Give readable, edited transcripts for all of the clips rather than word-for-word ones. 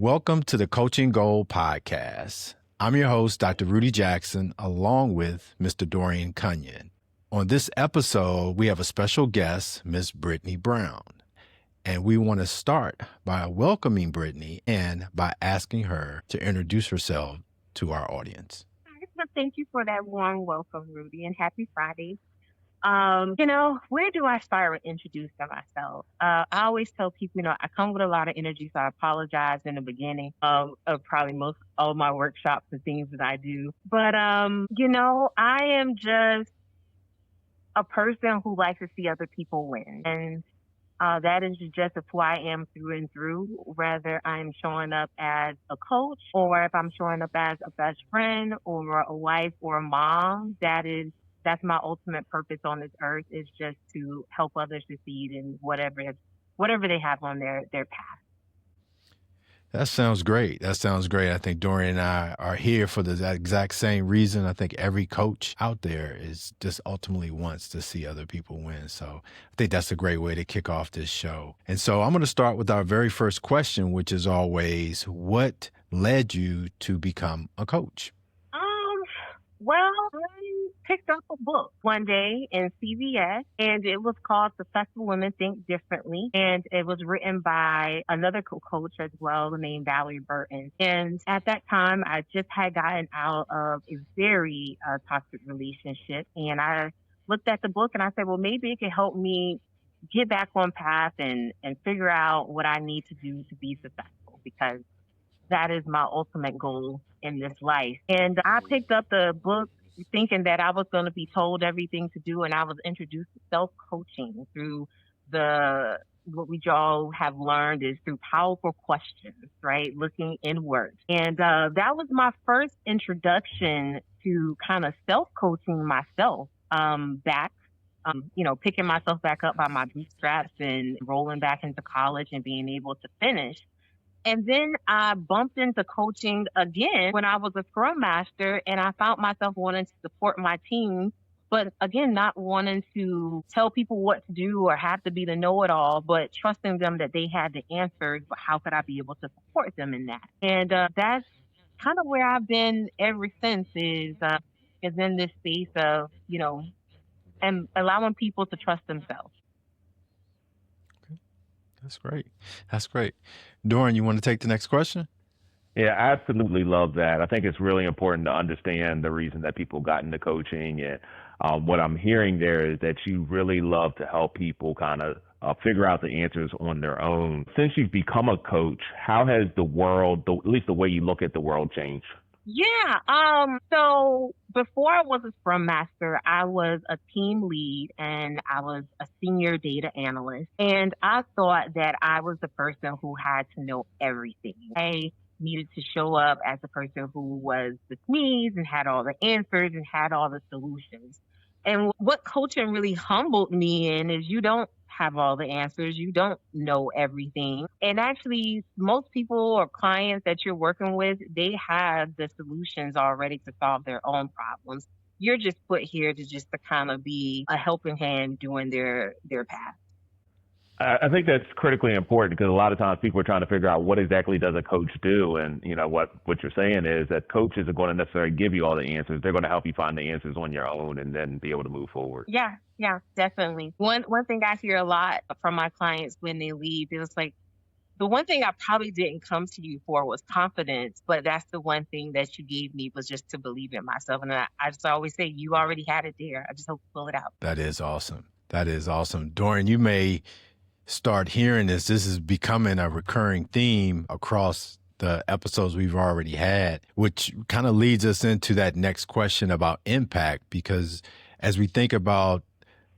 Welcome to the Coaching Gold Podcast. I'm your host, Dr. Rudy Jackson, along with Mr. Dorian Cunion. On this episode, we have a special guest, Miss Brittany Brown. And we want to start by welcoming Brittany and by asking her to introduce herself to our audience. Well, thank you for that warm welcome, Rudy, and happy Friday. Where do I start with introducing myself? I always tell people, I come with a lot of energy, so I apologize in the beginning of probably most all my workshops and things that I do. But, I am just a person who likes to see other people win. And that is just who I am through and through, whether I'm showing up as a coach or if I'm showing up as a best friend or a wife or a mom. That's my ultimate purpose on this earth, is just to help others succeed in whatever they have on their path. That sounds great. I think Dorian and I are here for the exact same reason. I think every coach out there is just ultimately wants to see other people win. So I think that's a great way to kick off this show. And so I'm going to start with our very first question, which is always, what led you to become a coach? Well, I picked up a book one day in CVS, and it was called Successful Women Think Differently. And it was written by another coach as well, named Valerie Burton. And at that time, I just had gotten out of a very toxic relationship. And I looked at the book and I said, well, maybe it could help me get back on path and figure out what I need to do to be successful, because that is my ultimate goal in this life. And I picked up the book thinking that I was going to be told everything to do, and I was introduced to self-coaching through what we all have learned is through powerful questions, right? Looking inward. And that was my first introduction to kind of self-coaching myself back. Picking myself back up by my bootstraps and rolling back into college and being able to finish. And then I bumped into coaching again when I was a Scrum Master, and I found myself wanting to support my team, but again, not wanting to tell people what to do or have to be the know-it-all, but trusting them that they had the answers, but how could I be able to support them in that? And that's kind of where I've been ever since, is in this space of, and allowing people to trust themselves. That's great. Dorian, you want to take the next question? Yeah, I absolutely love that. I think it's really important to understand the reason that people got into coaching. And what I'm hearing there is that you really love to help people kind of figure out the answers on their own. Since you've become a coach, how has the world, at least the way you look at the world, changed? Yeah. So before I was a Scrum Master, I was a team lead and I was a senior data analyst. And I thought that I was the person who had to know everything. I needed to show up as the person who was the sneeze and had all the answers and had all the solutions. And what coaching really humbled me in is you don't have all the answers. You don't know everything. And actually, most people or clients that you're working with, they have the solutions already to solve their own problems. You're just put here to kind of be a helping hand doing their path. I think that's critically important, because a lot of times people are trying to figure out what exactly does a coach do. And, what you're saying is that coaches are going to necessarily give you all the answers. They're going to help you find the answers on your own and then be able to move forward. Yeah, definitely. One thing I hear a lot from my clients when they leave is like, the one thing I probably didn't come to you for was confidence, but that's the one thing that you gave me, was just to believe in myself. And I just always say, you already had it there. I just hope to pull it out. That is awesome. Dorian, you may start hearing this. This is becoming a recurring theme across the episodes we've already had, which kind of leads us into that next question about impact, because as we think about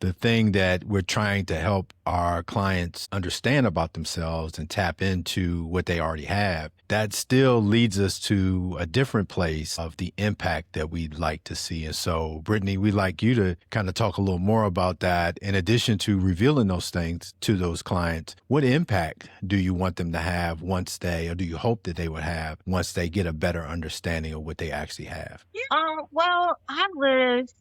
the thing that we're trying to help our clients understand about themselves and tap into what they already have, that still leads us to a different place of the impact that we'd like to see. And so, Brittany, we'd like you to kind of talk a little more about that. In addition to revealing those things to those clients, what impact do you want them to have or do you hope that they would have once they get a better understanding of what they actually have? Well, I lived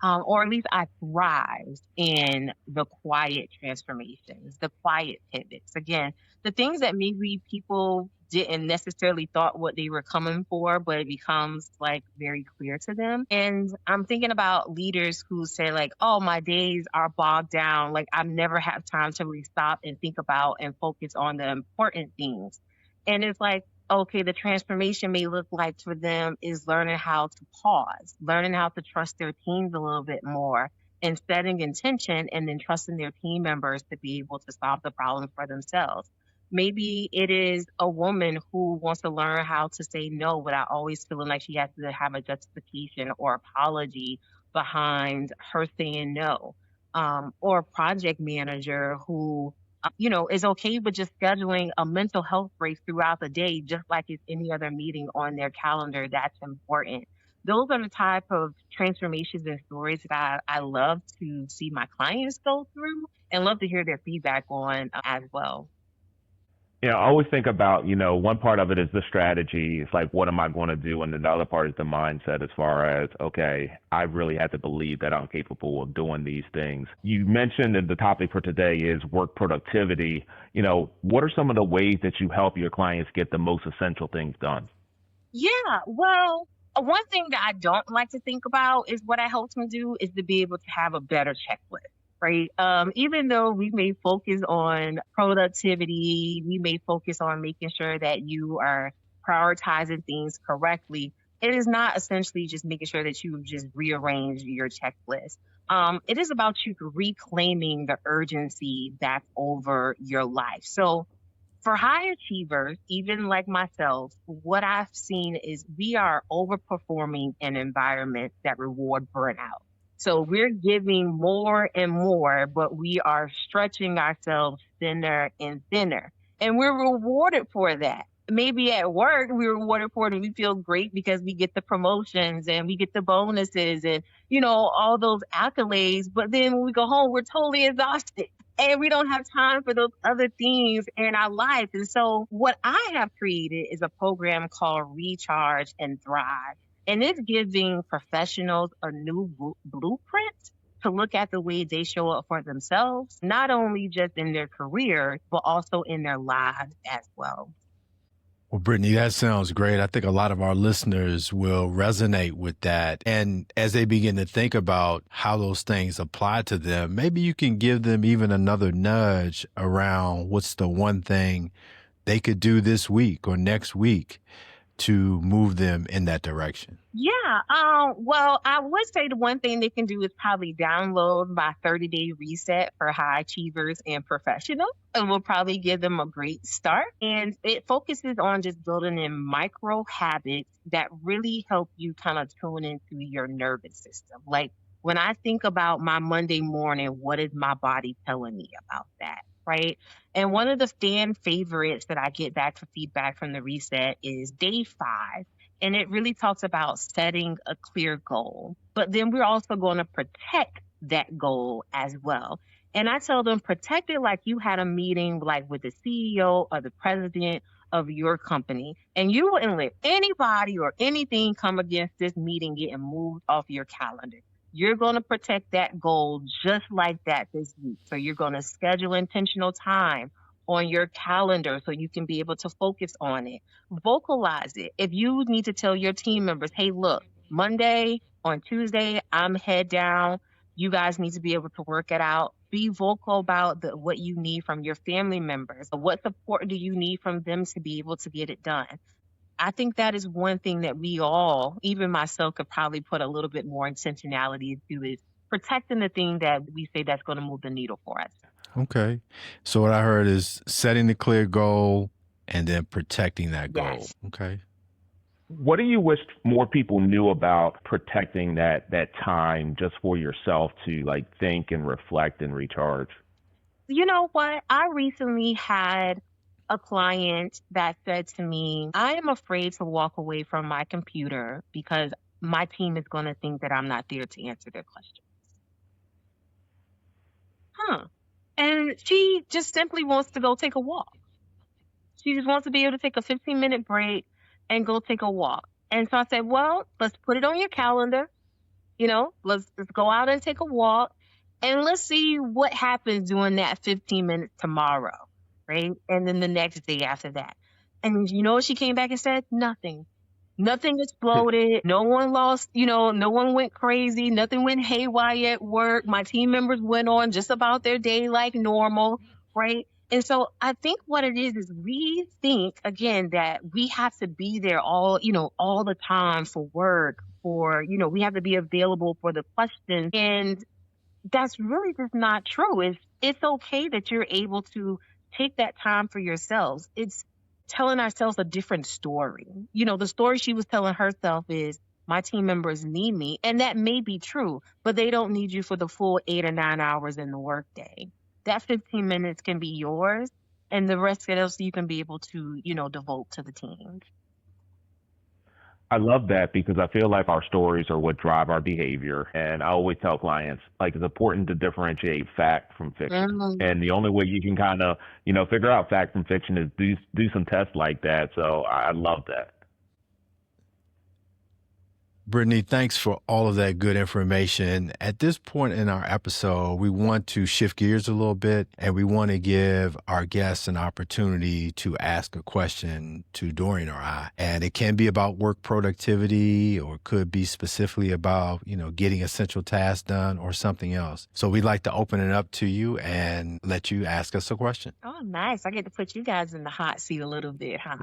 or at least I thrived in the quiet transformations, the quiet pivots. Again, the things that maybe people didn't necessarily thought what they were coming for, but it becomes like very clear to them. And I'm thinking about leaders who say like, oh, my days are bogged down. Like I never have time to really stop and think about and focus on the important things. And it's like, okay, the transformation may look like for them is learning how to pause, learning how to trust their teams a little bit more and setting intention and then trusting their team members to be able to solve the problem for themselves. Maybe it is a woman who wants to learn how to say no without always feeling like she has to have a justification or apology behind her saying no. Or a project manager who is okay with just scheduling a mental health break throughout the day, just like it's any other meeting on their calendar. That's important. Those are the type of transformations and stories that I love to see my clients go through and love to hear their feedback on as well. I always think about, one part of it is the strategy. It's like, what am I going to do? And then the other part is the mindset as far as, okay, I really have to believe that I'm capable of doing these things. You mentioned that the topic for today is work productivity. What are some of the ways that you help your clients get the most essential things done? Yeah, well, one thing that I don't like to think about is what I help them do is to be able to have a better checklist. Right. Even though we may focus on productivity, we may focus on making sure that you are prioritizing things correctly. It is not essentially just making sure that you just rearrange your checklist. It is about you reclaiming the urgency that's over your life. So for high achievers, even like myself, what I've seen is we are overperforming in environments that reward burnout. So we're giving more and more, but we are stretching ourselves thinner and thinner. And we're rewarded for that. Maybe at work, we're rewarded for it and we feel great because we get the promotions and we get the bonuses and, all those accolades. But then when we go home, we're totally exhausted and we don't have time for those other things in our life. And so what I have created is a program called Recharge and Thrive. And it's giving professionals a new blueprint to look at the way they show up for themselves, not only just in their career, but also in their lives as well. Well, Brittany, that sounds great. I think a lot of our listeners will resonate with that. And as they begin to think about how those things apply to them, maybe you can give them even another nudge around what's the one thing they could do this week or next week to move them in that direction. Yeah. Well, I would say the one thing they can do is probably download my 30-day reset for high achievers and professionals. It will probably give them a great start. And it focuses on just building in micro habits that really help you kind of tune into your nervous system. Like when I think about my Monday morning, what is my body telling me about that? Right. And one of the fan favorites that I get back for feedback from the reset is day 5. And it really talks about setting a clear goal. But then we're also going to protect that goal as well. And I tell them, protect it like you had a meeting like with the CEO or the president of your company. And you wouldn't let anybody or anything come against this meeting getting moved off your calendar. You're going to protect that goal just like that this week. So you're going to schedule intentional time on your calendar so you can be able to focus on it. Vocalize it. If you need to tell your team members, hey, look, Monday on Tuesday, I'm head down. You guys need to be able to work it out. Be vocal about what you need from your family members. What support do you need from them to be able to get it done? I think that is one thing that we all, even myself, could probably put a little bit more intentionality into is protecting the thing that we say that's going to move the needle for us. Okay. So what I heard is setting the clear goal and then protecting that goal. Yes. Okay. What do you wish more people knew about protecting that time just for yourself to like think and reflect and recharge? You know what? I recently had a client that said to me, I am afraid to walk away from my computer because my team is going to think that I'm not there to answer their questions. And she just simply wants to go take a walk. She just wants to be able to take a 15-minute break and go take a walk. And so I said, well, let's put it on your calendar. Let's go out and take a walk and let's see what happens during that 15 minutes tomorrow. Right. And then the next day after that. And you know what she came back and said? Nothing. Nothing exploded. No one lost, no one went crazy. Nothing went haywire at work. My team members went on just about their day like normal, right? And so I think what it is we think again that we have to be there all the time for work, we have to be available for the questions. And that's really just not true. It's okay that you're able to take that time for yourselves. It's telling ourselves a different story. The story she was telling herself is my team members need me. And that may be true, but they don't need you for the full 8 or 9 hours in the workday. That 15 minutes can be yours, and the rest of else you can be able to, devote to the team. I love that because I feel like our stories are what drive our behavior. And I always tell clients, like, it's important to differentiate fact from fiction. Mhm. And the only way you can kind of, figure out fact from fiction is do some tests like that. So I love that. Brittany, thanks for all of that good information. At this point in our episode, we want to shift gears a little bit and we want to give our guests an opportunity to ask a question to Dorian or I. And it can be about work productivity or it could be specifically about, getting essential tasks done or something else. So we'd like to open it up to you and let you ask us a question. Oh, nice. I get to put you guys in the hot seat a little bit, huh?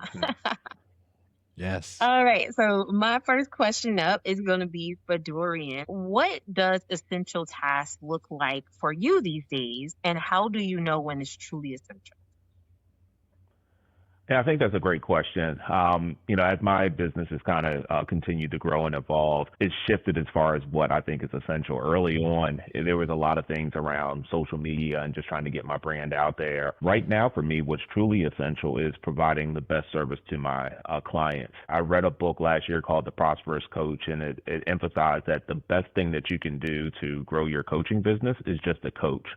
Yes. All right. So my first question up is going to be for Dorian. What does essential tasks look like for you these days? And how do you know when it's truly essential? Yeah, I think that's a great question. As my business has kind of continued to grow and evolve, it's shifted as far as what I think is essential. Early on, there was a lot of things around social media and just trying to get my brand out there. Right now, for me, what's truly essential is providing the best service to my clients. I read a book last year called The Prosperous Coach, and it emphasized that the best thing that you can do to grow your coaching business is just a coach.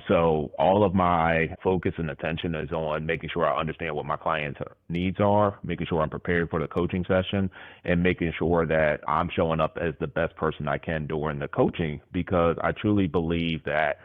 So all of my focus and attention is on making sure I understand what my clients' needs are, making sure I'm prepared for the coaching session, and making sure that I'm showing up as the best person I can during the coaching, because I truly believe that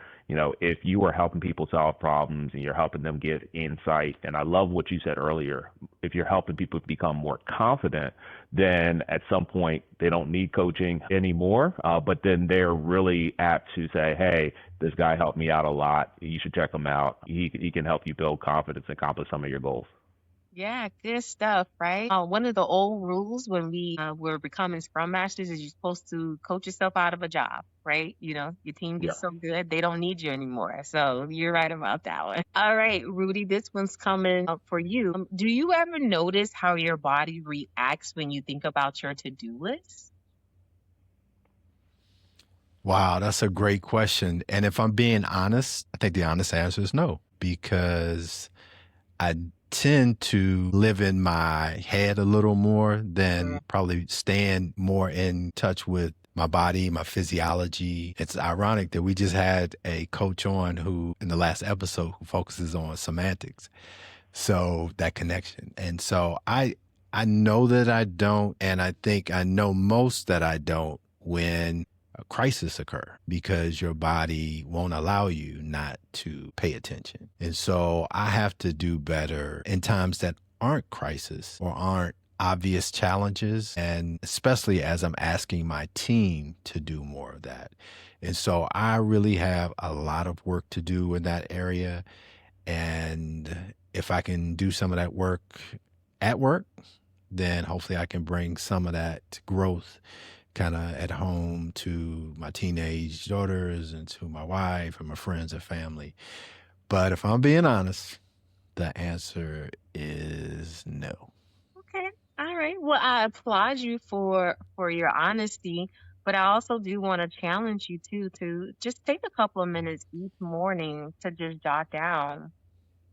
if you are helping people solve problems and you're helping them get insight, and I love what you said earlier, if you're helping people become more confident, then at some point they don't need coaching anymore. But then they're really apt to say, hey, this guy helped me out a lot. You should check him out. He can help you build confidence and accomplish some of your goals. Yeah, good stuff, right? One of the old rules when we were becoming Scrum Masters is you're supposed to coach yourself out of a job, right? Your team Yeah. gets so good, they don't need you anymore. So you're right about that one. All right, Rudy, this one's coming up for you. Do you ever notice how your body reacts when you think about your to-do list? Wow, that's a great question. And if I'm being honest, I think the honest answer is no, because I tend to live in my head a little more than probably staying more in touch with my body, my physiology. It's ironic that we just had a coach on who, in the last episode, who focuses on semantics. So that connection. And so I know that I don't, and I think I know most that I don't when a crisis occur, because your body won't allow you not to pay attention. And so I have to do better in times that aren't crisis or aren't obvious challenges, and especially as I'm asking my team to do more of that. And so I really have a lot of work to do in that area. And if I can do some of that work at work, then hopefully I can bring some of that growth kind of at home to my teenage daughters and to my wife and my friends and family. But if I'm being honest, the answer is no. Okay. All right. Well, I applaud you for your honesty, but I also do want to challenge you too to just take a couple of minutes each morning to just jot down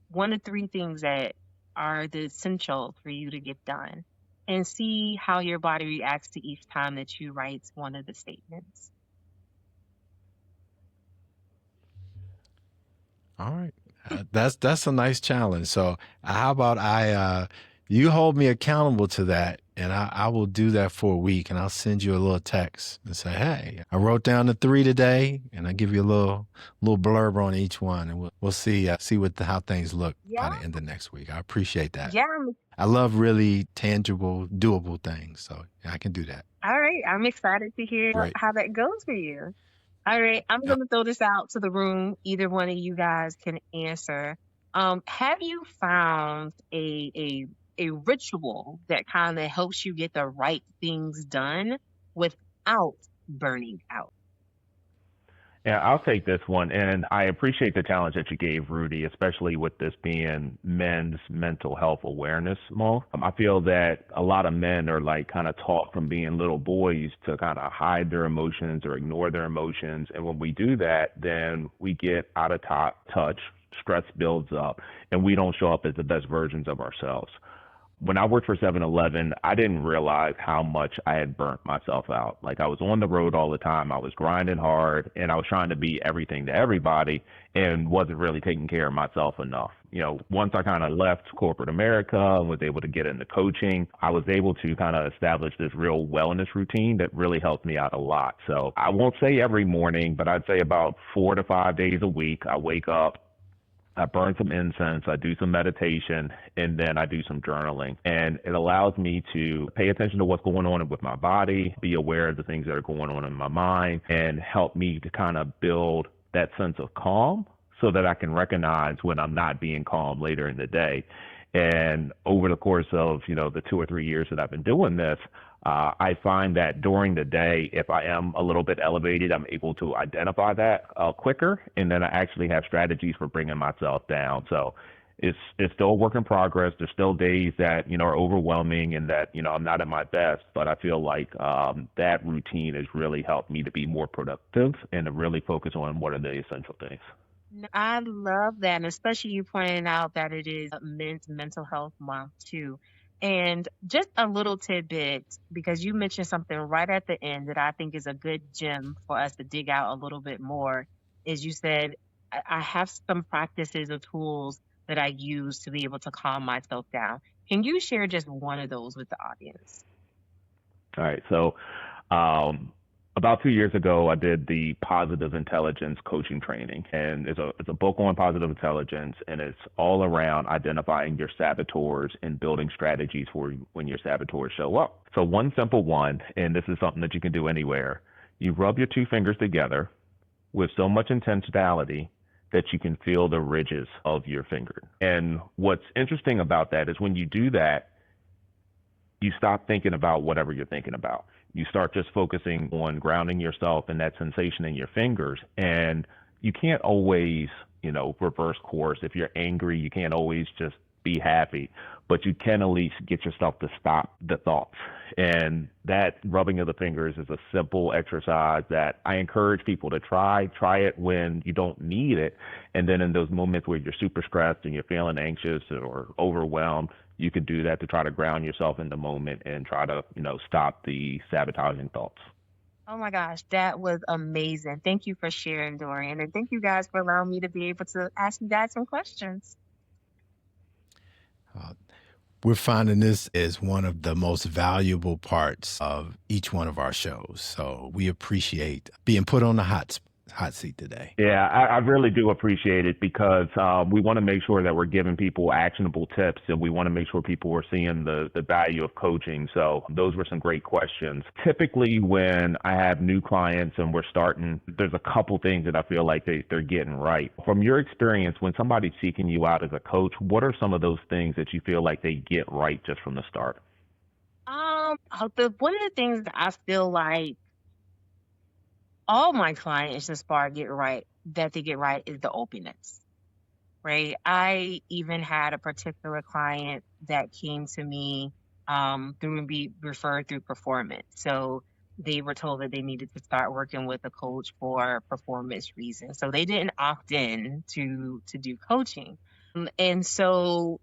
1 to 3 things that are the essential for you to get done, and see how your body reacts to each time that you write one of the statements. All right. That's a nice challenge. So how about you hold me accountable to that, and I will do that for a week, and I'll send you a little text and say, hey, I wrote down the 3 today, and I give you a little blurb on each one, and we'll see how things look by the end of next week. I appreciate that. Yeah, I love really tangible, doable things. So yeah, I can do that. All right. I'm excited to hear Great. how that goes for you. All right. I'm Uh, going to throw this out to the room. Either one of you guys can answer. Have you found a ritual that kind of helps you get the right things done without burning out? Yeah, I'll take this one. And I appreciate the challenge that you gave, Rudy, especially with this being Men's Mental Health Awareness Month. I feel that a lot of men are like kind of taught from being little boys to kind of hide their emotions or ignore their emotions. And when we do that, then we get out of touch, stress builds up, and we don't show up as the best versions of ourselves. When I worked for 7-Eleven, I didn't realize how much I had burnt myself out. Like I was on the road all the time. I was grinding hard and I was trying to be everything to everybody and wasn't really taking care of myself enough. Once I kind of left corporate America and was able to get into coaching, I was able to kind of establish this real wellness routine that really helped me out a lot. So I won't say every morning, but I'd say about 4 to 5 days a week, I wake up, I burn some incense, I do some meditation, and then I do some journaling. And it allows me to pay attention to what's going on with my body, be aware of the things that are going on in my mind, and help me to kind of build that sense of calm so that I can recognize when I'm not being calm later in the day. And over the course of, the 2 or 3 years that I've been doing this, I find that during the day, if I am a little bit elevated, I'm able to identify that quicker, and then I actually have strategies for bringing myself down. So it's still a work in progress. There's still days that are overwhelming and that I'm not at my best, but I feel like that routine has really helped me to be more productive and to really focus on what are the essential things. I love that, and especially you pointing out that it is Men's Mental Health Month too. And just a little tidbit, because you mentioned something right at the end that I think is a good gem for us to dig out a little bit more, is you said, I have some practices or tools that I use to be able to calm myself down. Can you share just one of those with the audience? All right. So, about 2 years ago, I did the positive intelligence coaching training, and it's a book on positive intelligence, and it's all around identifying your saboteurs and building strategies for when your saboteurs show up. So one simple one, and this is something that you can do anywhere. You rub your two fingers together with so much intentionality that you can feel the ridges of your finger. And what's interesting about that is when you do that, you stop thinking about whatever you're thinking about. You start just focusing on grounding yourself in that sensation in your fingers. And you can't always, reverse course. If you're angry, you can't always just be happy, but you can at least get yourself to stop the thoughts. And that rubbing of the fingers is a simple exercise that I encourage people to try. Try it when you don't need it. And then in those moments where you're super stressed and you're feeling anxious or overwhelmed, you could do that to try to ground yourself in the moment and try to, stop the sabotaging thoughts. Oh my gosh, that was amazing. Thank you for sharing, Dorian. And thank you guys for allowing me to be able to ask you guys some questions. Uh, we're finding this is one of the most valuable parts of each one of our shows. So we appreciate being put on the hot seat today. Yeah, I really do appreciate it because we want to make sure that we're giving people actionable tips, and we want to make sure people are seeing the value of coaching. So those were some great questions. Typically, when I have new clients and we're starting, there's a couple things that I feel like they're getting right. From your experience, when somebody's seeking you out as a coach, what are some of those things that you feel like they get right just from the start? One of the things that I feel like all my clients just they get right is the openness, right? I even had a particular client that came to me through and be referred through performance. So they were told that they needed to start working with a coach for performance reasons. So they didn't opt in to do coaching. And so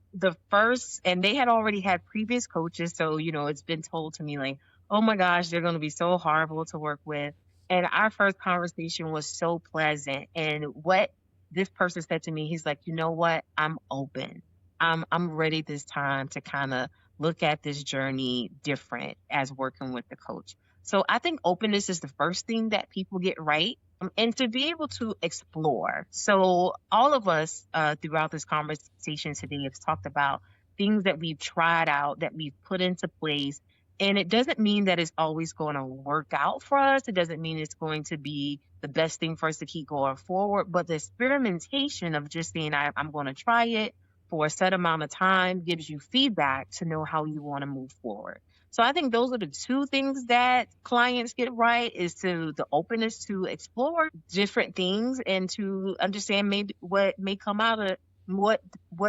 and they had already had previous coaches. So, it's been told to me like, oh my gosh, they're going to be so horrible to work with. And our first conversation was so pleasant. And what this person said to me, he's like, you know what? I'm open. I'm ready this time to kind of look at this journey different as working with the coach. So I think openness is the first thing that people get right. And to be able to explore. So all of us throughout this conversation today have talked about things that we've tried out, that we've put into place. And it doesn't mean that it's always going to work out for us. It doesn't mean it's going to be the best thing for us to keep going forward. But the experimentation of just saying, I'm going to try it for a set amount of time gives you feedback to know how you want to move forward. So I think those are the two things that clients get right, is to the openness to explore different things and to understand maybe what may come out of what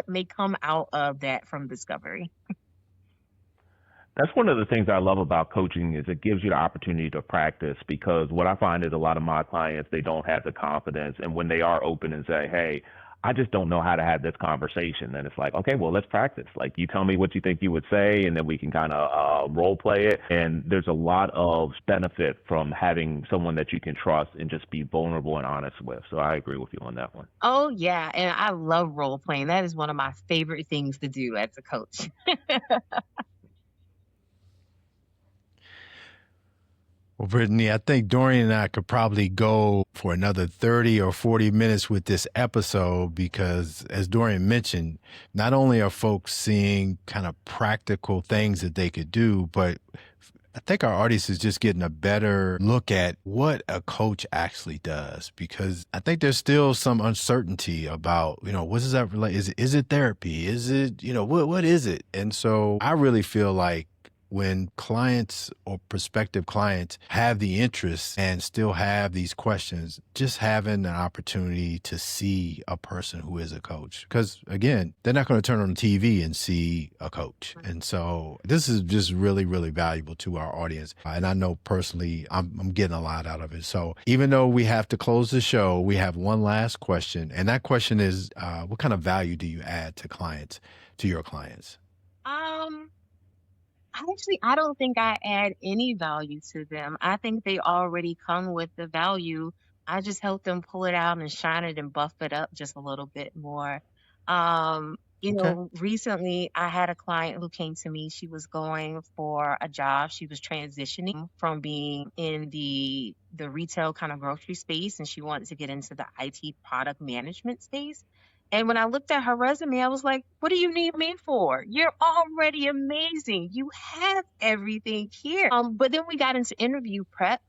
may come out of that from discovery. That's one of the things I love about coaching is it gives you the opportunity to practice, because what I find is a lot of my clients, they don't have the confidence. And when they are open and say, hey, I just don't know how to have this conversation, then it's like, okay, well, let's practice. Like, you tell me what you think you would say, and then we can kind of role play it. And there's a lot of benefit from having someone that you can trust and just be vulnerable and honest with. So I agree with you on that one. Oh, yeah. And I love role playing. That is one of my favorite things to do as a coach. Well, Brittany, I think Dorian and I could probably go for another 30 or 40 minutes with this episode because, as Dorian mentioned, not only are folks seeing kind of practical things that they could do, but I think our audience is just getting a better look at what a coach actually does, because I think there's still some uncertainty about, what does that relate? Is it therapy? Is it, what is it? And so I really feel like when clients or prospective clients have the interest and still have these questions, just having an opportunity to see a person who is a coach. Because again, they're not going to turn on the TV and see a coach. And so this is just really, really valuable to our audience. And I know personally, I'm getting a lot out of it. So even though we have to close the show, we have one last question. And that question is, what kind of value do you add to your clients? Actually, I don't think I add any value to them. I think they already come with the value. I just help them pull it out and shine it and buff it up just a little bit more. Okay. Recently I had a client who came to me. She was going for a job. She was transitioning from being in the retail kind of grocery space, and she wanted to get into the IT product management space. And when I looked at her resume, I was like, what do you need me for? You're already amazing. You have everything here. But then we got into interview prep.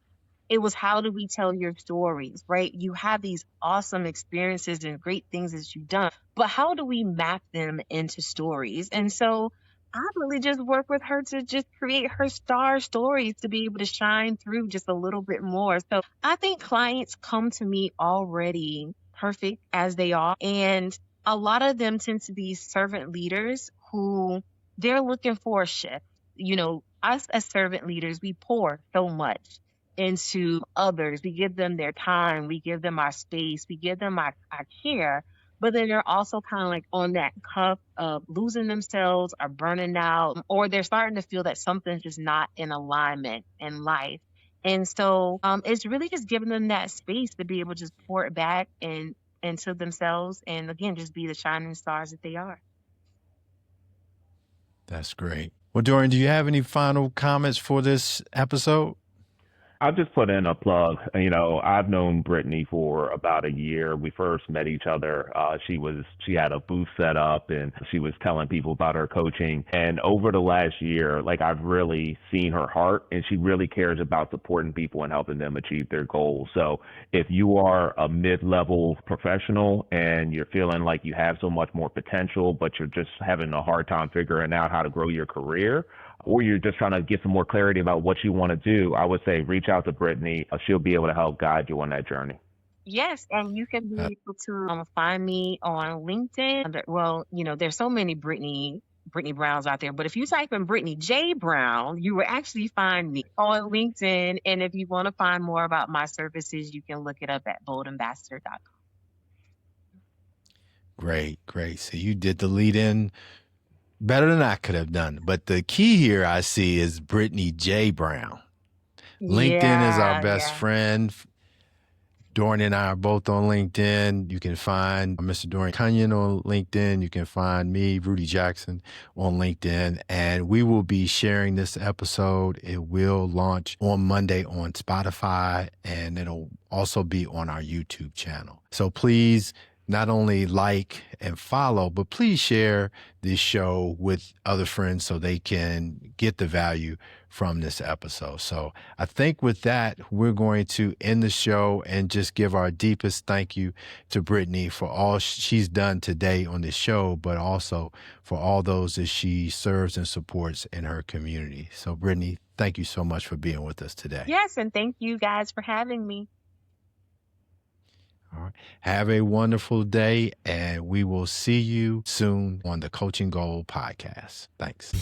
It was, how do we tell your stories, right? You have these awesome experiences and great things that you've done, but how do we map them into stories? And so I really just work with her to just create her star stories to be able to shine through just a little bit more. So I think clients come to me already perfect as they are. And a lot of them tend to be servant leaders who they're looking for a shift. Us as servant leaders, we pour so much into others. We give them their time. We give them our space. We give them our care. But then they're also kind of like on that cusp of losing themselves or burning out, or they're starting to feel that something's just not in alignment in life. And so it's really just giving them that space to be able to just pour it back into themselves, and again, just be the shining stars that they are. That's great. Well, Dorian, do you have any final comments for this episode? I'll just put in a plug. I've known Brittany for about a year. We first met each other. She had a booth set up and she was telling people about her coaching. And over the last year, I've really seen her heart, and she really cares about supporting people and helping them achieve their goals. So if you are a mid-level professional and you're feeling like you have so much more potential, but you're just having a hard time figuring out how to grow your career, or you're just trying to get some more clarity about what you want to do, I would say reach out to Brittany. She'll be able to help guide you on that journey. Yes, and you can be able to find me on LinkedIn. Well, there's so many Brittany Browns out there, but if you type in Brittany J. Brown, you will actually find me on LinkedIn. And if you want to find more about my services, you can look it up at boldambassador.com. Great. So you did the lead in better than I could have done. But the key here I see is Brittany J. Brown. LinkedIn is our best friend. Dorian and I are both on LinkedIn. You can find Mr. Dorian Cunion on LinkedIn. You can find me, Rudy Jackson, on LinkedIn. And we will be sharing this episode. It will launch on Monday on Spotify, and it'll also be on our YouTube channel. So please not only like and follow, but please share this show with other friends so they can get the value from this episode. So I think with that, we're going to end the show and just give our deepest thank you to Brittany for all she's done today on this show, but also for all those that she serves and supports in her community. So Brittany, thank you so much for being with us today. Yes, and thank you guys for having me. All right. Have a wonderful day, and we will see you soon on the Coaching Gold podcast. Thanks.